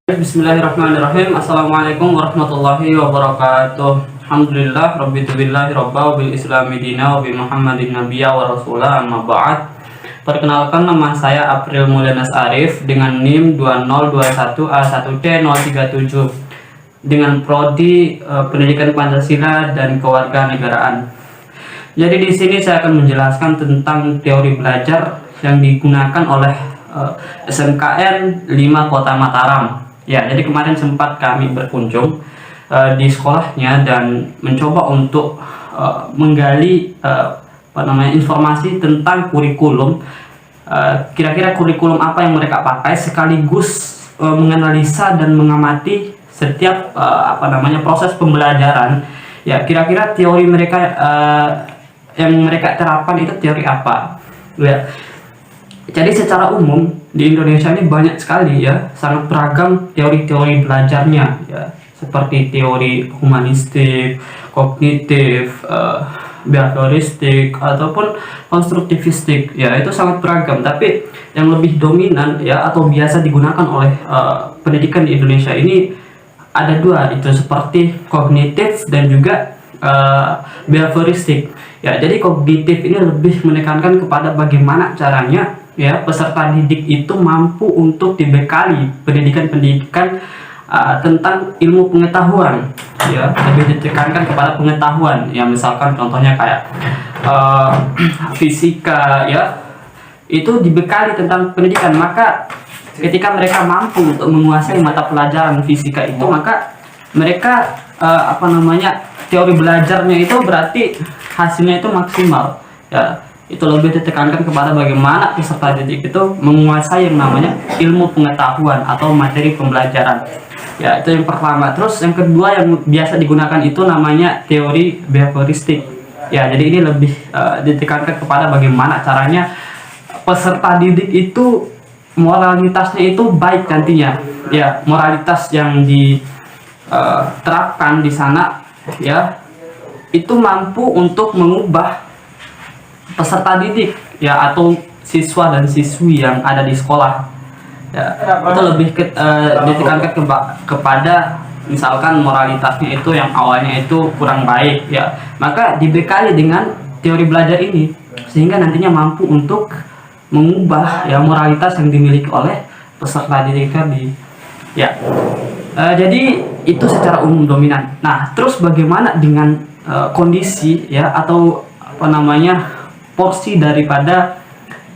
Bismillahirrahmanirrahim. Assalamualaikum warahmatullahi wabarakatuh. Alhamdulillah rabbillahi robba bil islami dina wa bi muhammadin nabiyya wa rasulah amma ba'd. Perkenalkan, nama saya April Mulyanas Arif dengan NIM 2021A1T037 dengan prodi Pendidikan Pancasila dan Kewarganegaraan. Jadi di sini saya akan menjelaskan tentang teori belajar yang digunakan oleh SMKN 5 Kota Mataram. Ya, jadi kemarin sempat kami berkunjung di sekolahnya dan mencoba untuk menggali informasi tentang kurikulum. Kira-kira kurikulum apa yang mereka pakai, sekaligus menganalisa dan mengamati setiap proses pembelajaran. Ya, kira-kira teori mereka yang mereka terapkan itu teori apa? Ya. Jadi secara umum di Indonesia ini banyak sekali ya, sangat beragam teori-teori belajarnya ya, seperti teori humanistik, kognitif, behavioristik ataupun konstruktivistik ya, itu sangat beragam. Tapi yang lebih dominan ya atau biasa digunakan oleh pendidikan di Indonesia ini ada dua, itu seperti kognitif dan juga behavioristik ya. Jadi kognitif ini lebih menekankan kepada bagaimana caranya ya peserta didik itu mampu untuk dibekali pendidikan tentang ilmu pengetahuan ya, lebih ditekankan kepada pengetahuan ya, misalkan contohnya kayak fisika ya, itu dibekali tentang pendidikan. Maka ketika mereka mampu untuk menguasai mata pelajaran fisika itu, maka mereka teori belajarnya itu berarti hasilnya itu maksimal ya. Itu lebih ditekankan kepada bagaimana peserta didik itu menguasai yang namanya ilmu pengetahuan atau materi pembelajaran ya, itu yang pertama. Terus yang kedua yang biasa digunakan itu namanya teori behavioristik ya. Jadi ini lebih ditekankan kepada bagaimana caranya peserta didik itu moralitasnya itu baik nantinya ya, moralitas yang diterapkan di sana ya, itu mampu untuk mengubah peserta didik ya atau siswa dan siswi yang ada di sekolah ya. Itu lebih ditekankan kepada misalkan moralitasnya itu yang awalnya itu kurang baik ya, maka dibekali dengan teori belajar ini sehingga nantinya mampu untuk mengubah ya moralitas yang dimiliki oleh peserta didik tadi ya. Jadi itu secara umum dominan. Nah, terus bagaimana dengan kondisi ya atau porsi daripada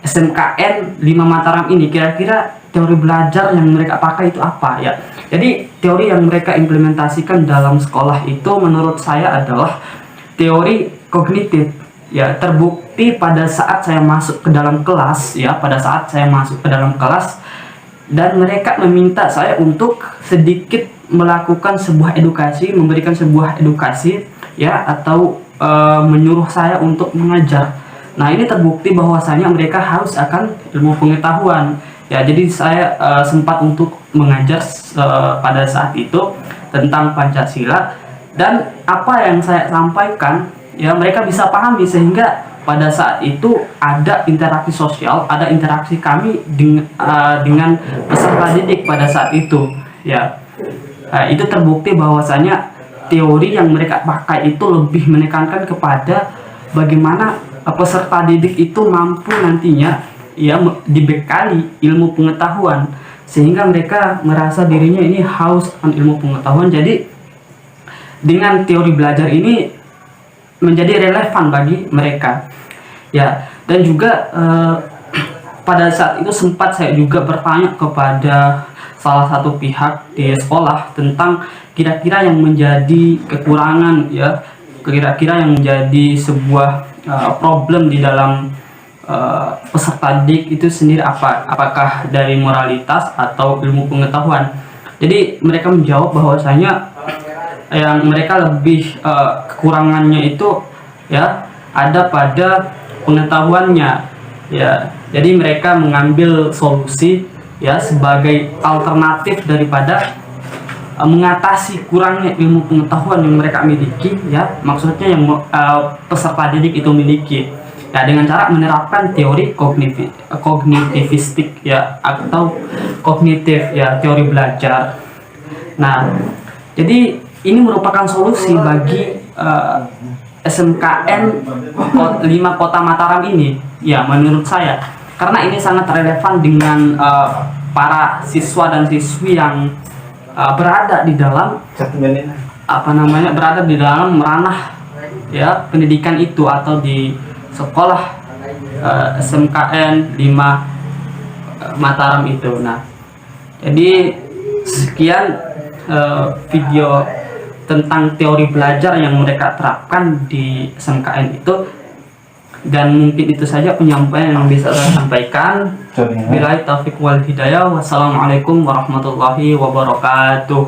SMKN 5 Mataram ini? Kira-kira teori belajar yang mereka pakai itu apa ya? Jadi teori yang mereka implementasikan dalam sekolah itu menurut saya adalah teori kognitif ya. Terbukti pada saat saya masuk ke dalam kelas ya, dan mereka meminta saya untuk sedikit melakukan sebuah edukasi, memberikan sebuah edukasi ya, atau menyuruh saya untuk mengajar. Nah, ini terbukti bahwasanya mereka haus akan ilmu pengetahuan ya. Jadi saya sempat untuk mengajar pada saat itu tentang Pancasila, dan apa yang saya sampaikan ya mereka bisa pahami, sehingga pada saat itu ada interaksi sosial, ada interaksi kami dengan peserta didik pada saat itu ya. Itu terbukti bahwasanya teori yang mereka pakai itu lebih menekankan kepada bagaimana peserta didik itu mampu nantinya ya dibekali ilmu pengetahuan, sehingga mereka merasa dirinya ini haus akan ilmu pengetahuan. Jadi dengan teori belajar ini menjadi relevan bagi mereka ya. Dan juga pada saat itu sempat saya juga bertanya kepada salah satu pihak di sekolah tentang kira-kira yang menjadi kekurangan ya, kira-kira yang menjadi sebuah problem di dalam peserta didik itu sendiri apakah dari moralitas atau ilmu pengetahuan. Jadi mereka menjawab bahwasanya yang mereka lebih kekurangannya itu ya ada pada pengetahuannya ya. Jadi mereka mengambil solusi ya sebagai alternatif daripada mengatasi kurangnya ilmu pengetahuan yang mereka miliki ya, maksudnya yang peserta didik itu miliki ya dengan cara menerapkan teori kognitivistik ya, atau kognitif ya, teori belajar. Nah, jadi ini merupakan solusi bagi SMKN 5 Kota Mataram ini ya, menurut saya, karena ini sangat relevan dengan para siswa dan siswi yang berada di dalam berada di dalam ranah ya pendidikan itu, atau di sekolah SMKN 5 Mataram itu. Nah, jadi sekian video tentang teori belajar yang mereka terapkan di SMKN itu, dan mungkin itu saja penyampaian yang bisa saya sampaikan. Billahi taufiq wal hidayah. Wassalamualaikum warahmatullahi wabarakatuh.